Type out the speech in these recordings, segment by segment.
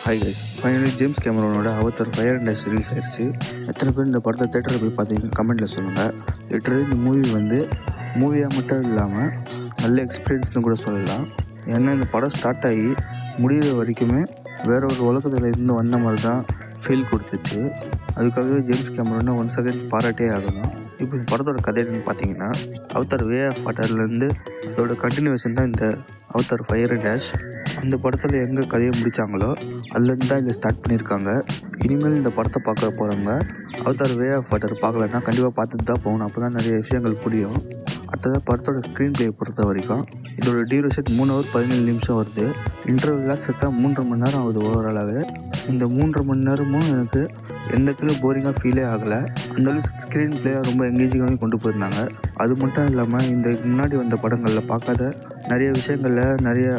Hi guys, finally James கேமரோனோட Avatar Fire and Ice release ஆயிடுச்சு. எத்தனை பேர் இந்த படத்தை தேட்டரில் போய் பார்த்தீங்க கமெண்ட்டில் சொல்லுங்கள். லிட்டரலி இந்த மூவி வந்து மூவியாக மட்டும் இல்லாமல் நல்ல எக்ஸ்பீரியன்ஸ்னு கூட சொல்லலாம். ஏன்னா இந்த படம் ஸ்டார்ட் ஆகி முடிகிற வரைக்குமே வேற ஒரு உலகத்தில் இருந்து வந்த மாதிரி தான் ஃபீல் கொடுத்துச்சு. அதுக்காகவே ஜேம்ஸ் கேமரோனை ஒன்ஸ் அகைன் பாராட்டே ஆகணும். இப்போ இந்த படத்தோட கதை என்னன்னு பார்த்தீங்கன்னா, அவதார் வே ஆஃப் வாட்டர்லேருந்து அதோட கண்டினியூவேஷன் தான் இந்த அவதார் ஃபயர் அண்ட் ஆஷ். அந்த படத்தில் எங்கே கதையை முடித்தாங்களோ அதுலேருந்து தான் இதை ஸ்டார்ட் பண்ணியிருக்காங்க. இனிமேல் இந்த படத்தை பார்க்க போகிறவங்க அவதார் வே ஆஃப் வாட்டர் பார்க்கலன்னா கண்டிப்பாக பார்த்துட்டு தான் போகணும். அப்போ தான் நிறைய விஷயங்கள் புரியும். அடுத்ததாக படத்தோட ஸ்க்ரீன் பிளே பொறுத்த வரைக்கும் இதோட டியூரேஷன் 3 hours 17 நிமிஷம் வருது. இன்டர்வெல்லாம் சேர்த்தா 3.5 மணி நேரம் ஆகுது ஓவராலாகவே. இந்த 3.5 மணி நேரமும் எனக்கு எந்த இடத்துலையும் போரிங்காக ஃபீலே ஆகலை. அந்தளவுக்கு ஸ்க்ரீன் பிளேயை ரொம்ப எங்கேஜிங்காகவே கொண்டு போயிருந்தாங்க. அது மட்டும் இல்லாமல் இந்த முன்னாடி வந்த படங்களில் பார்க்காத நிறைய விஷயங்களில் நிறைய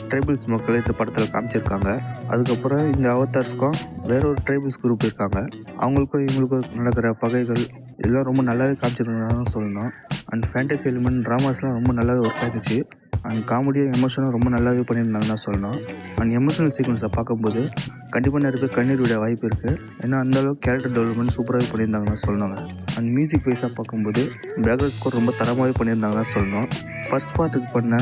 ட்ரைபிள்ஸ் மக்களை இந்த படத்தில் காமிச்சிருக்காங்க. அதுக்கப்புறம் இந்த அவதார்ஸ்க்கும் வேற ஒரு ட்ரைபிள்ஸ் குரூப் இருக்காங்க. அவங்களுக்கும் இவங்களுக்கும் நடக்கிற பகைகள் இதெல்லாம் ரொம்ப நல்லாவே காமிச்சிருந்தாங்க சொல்லணும். அண்ட் ஃபேண்டசி எலிமெண்ட் ட்ராமாஸ்லாம் ரொம்ப நல்லாவே ஒர்க் ஆகிடுச்சு. அண்ட் காமெடியும் எமோஷனும் ரொம்ப நல்லாவே பண்ணியிருந்தாங்கன்னு சொல்லணும். அண்ட் எமோஷனல் சீக்வன்ஸை பார்க்கும்போது கண்டிப்பாக நிறைய பேர் கண்ணீர் விட வாய்ப்பு இருக்குது. ஏன்னா அந்தளவுக்கு கேரக்டர் டெவலப்மெண்ட் சூப்பராகவே பண்ணியிருந்தாங்கன்னு சொல்லணுங்க. அண்ட் மியூசிக் வைஸாக பார்க்கும்போது பேக்ரவுண்ட் ஸ்கோர் ரொம்ப தரமாகவே பண்ணியிருந்தாங்கன்னு சொல்லணும். ஃபர்ஸ்ட் பார்ட்டுக்கு பண்ண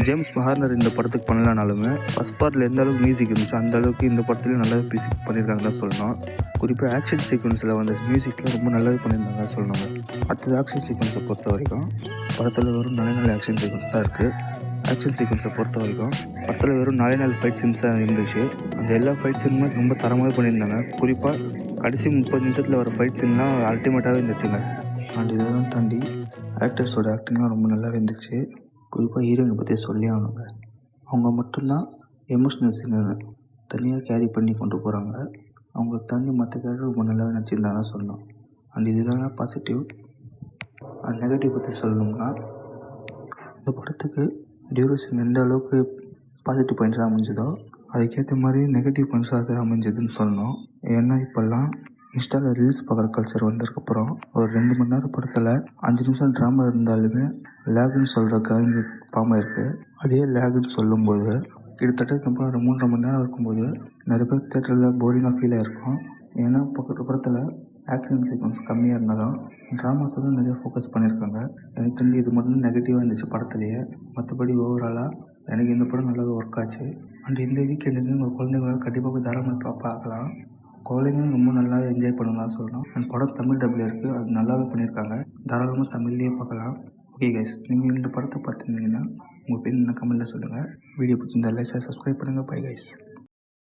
ஜேம்ஸ் ஹார்னர் இந்த படத்துக்கு பண்ணலனாலுமே ஃபர்ஸ்ட் பார்ட்டில் எந்த அளவுக்கு மியூசிக் இருந்துச்சோ அந்த அளவுக்கு இந்த படத்துலையும் நல்லாவே மியூசிக் பண்ணியிருக்காங்கன்னு சொல்லணும். குறிப்பாக ஆக்ஷன் சீக்வன்ஸில் வந்த மியூசிக்கில் ரொம்ப நல்லாவே பண்ணியிருந்தாங்கன்னு சொல்லணுங்க. அடுத்தது ஆக்ஷன் சீக்வன்ஸை பொறுத்த வரைக்கும் படத்தில் வெறும் நல்ல ஆக்ஷன் சீக்வன்ஸ் தான் இருக்குது. ஆக்ஷன் சீக்வன்ஸை பொறுத்த வரைக்கும் படத்தில் வெறும் 4 ஃபைட் சீன்ஸாக இருந்துச்சு. அந்த எல்லா ஃபைட் சீனுமே ரொம்ப தரமாகவே பண்ணியிருந்தாங்க. குறிப்பாக கடைசி 30 நிமிஷத்தில் வர ஃபைட் சீன்லாம் அல்டிமேட்டாகவே இருந்துச்சுங்க. அண்ட் இதெல்லாம் தாண்டி ஆக்டர்ஸோட ஆக்டிங்லாம் ரொம்ப நல்லாவே இருந்துச்சு. குறிப்பாக ஹீரோயினை பற்றி சொல்லி ஆகணுங்க. அவங்க மட்டும்தான் எமோஷ்னல் சீனை தனியாக கேரி பண்ணி கொண்டு போகிறாங்க. அவங்களை தாண்டி மற்ற கேரக்டர் ரொம்ப நல்லாவே நடிச்சிருந்தாங்கன்னு சொல்லணும். அண்ட் இதெல்லாம் பாசிட்டிவ். அண்ட் நெகட்டிவ் பற்றி சொல்லணும்னா, இந்த படத்துக்கு டியூரேஷன் எந்த அளவுக்கு பாசிட்டிவ் பாயிண்ட்ஸாக அமைஞ்சதோ அதுக்கேற்ற மாதிரி நெகட்டிவ் பாயிண்ட்ஸாக அமைஞ்சதுன்னு சொல்லணும். ஏன்னா இப்போல்லாம் இன்ஸ்டாவில் ரீல்ஸ் பார்க்குற கல்ச்சர் வந்ததுக்கப்புறம் ஒரு 2 மணி நேரம் படத்தில் 5 நிமிஷம் ட்ராமா இருந்தாலுமே லேகுன்னு சொல்கிற கவிஞ ஃபார்ம் இருக்குது. அதே லேகுன்னு சொல்லும்போது கிட்டத்தட்ட இந்த படம் 3.5 மணி நேரம் இருக்கும்போது நிறைய பேர் தேட்டரில் போரிங்காக ஃபீல் ஆகிருக்கும். ஏன்னா படத்தில் ஆக்ஷன் சீக்வன்ஸ் கம்மியாக இருந்தாலும் ட்ராமாஸ் வந்து நிறைய ஃபோக்கஸ் பண்ணியிருக்காங்க. எனக்கு தெரிஞ்சு இது மட்டும் நெகட்டிவாக இருந்துச்சு படத்துலேயே. மற்றபடி ஓவராலாக எனக்கு இந்த படம் நல்லாவே ஒர்க் ஆச்சு. அண்ட் இந்த வீக்கெண்டுக்கு உங்கள் குழந்தைங்களால் கண்டிப்பாக போய் தாராளமாக பார்க்கலாம். குழந்தைங்களும் ரொம்ப நல்லா என்ஜாய் பண்ணலாம் சொல்லணும். அண்ட் படம் தமிழ் டப்பில் இருக்குது. அது நல்லாவே பண்ணியிருக்காங்க. தாராளமாக தமிழ்லேயே பார்க்கலாம். ஓகே கைஸ், நீங்கள் இந்த படத்தை பார்த்துருந்தீங்கன்னா உங்கள் பேர் என்ன கமெண்ட்டில் சொல்லுங்கள். வீடியோ பிடிச்சிருந்தா லைக் சப்ஸ்கிரைப் பண்ணுங்கள். Bye guys.